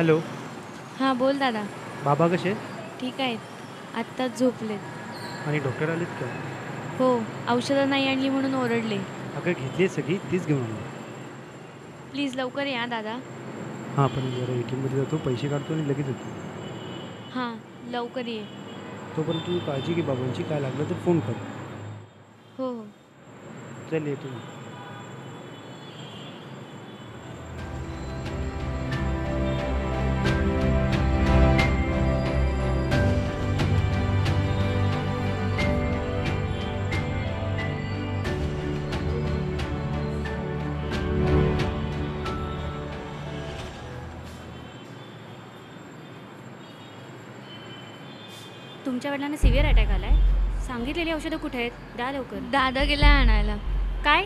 Hello. हां बोल दादा. बाबा कसे? ठीक आहेत, आत्ताच झोपलेत. आणि डॉक्टर आलेत का? हो, औषधं नाही आणली म्हणून ओरडले. अगं घेतली आहे सगळी, तीच घेऊन आलो. प्लीज लवकर या दादा. हां, पण जरा ATMमध्ये जातो, पैसे काढतो आणि लगेच येतो. हां, लवकर ये. तोपर्यंत तू काळजी घे बाबांची, काय लागलं तर फोन कर. हो हो. चल येतो मी. तुमच्या वडिलांना सिव्हिअर अटॅक आलाय. सांगितलेली औषधं कुठे आहेत? द्या लवकर. दादा गेला आणायला. काय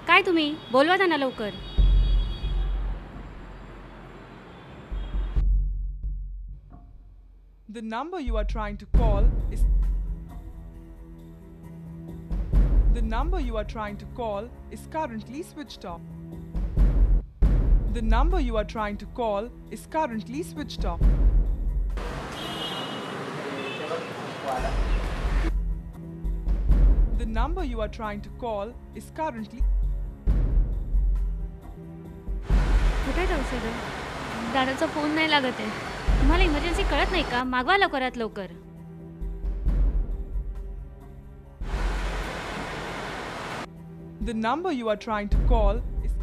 काय तुम्ही बोलवा त्यांना लवकर. The number you are trying to call is The number you are trying to call is currently switched off. The number you are trying to call is currently switched off. The number you are trying to call is currently कुठे आहेत औषधं? दादाचा phone नाही लागत आहे. तुम्हाला emergency कळत नाही का? मागवा लवकरात लवकर. The number you are trying to call is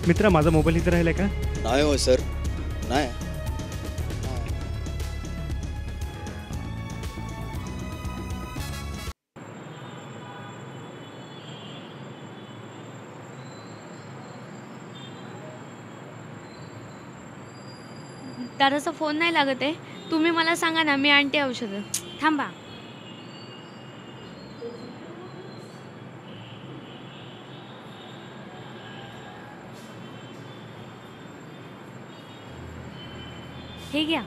मित्रा, माझा मोबाईल इथे राहिला का? नाही हो सर, नाही. दादाचा फोन नाही लागत आहे. तुम्ही मला सांगा ना, मी आणते औषधं. थांबा. हे घ्या.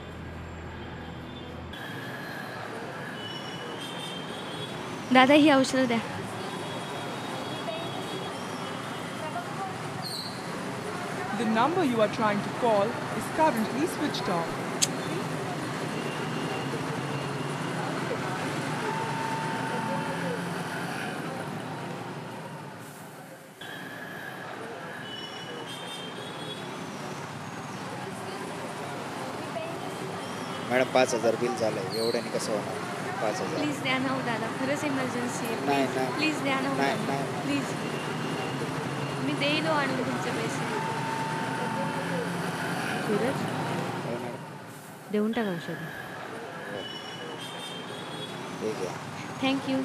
दादा ही औषधं द्या. The number you are trying to call is currently switched off. Madam 5,000 bill झालंय, एवढ्याने कसं होणार? 5,000. प्लीज द्या ना हो दादा, खरंच इमर्जन्सी आहे. नाही, नाही. प्लीज द्या ना हो नाही, दादा. नाही. प्लीज. मी देईल हो आणून तुमचे पैसे. सूरज, हो मॅडम. देऊन टाका औषधं. हो. ठीक आहे. थँक्यू.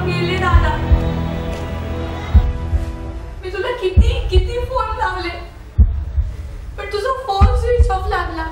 गेले दादा. मी तुला किती किती फोन लावले, पण तुझा फोन स्विच ऑफ लागला.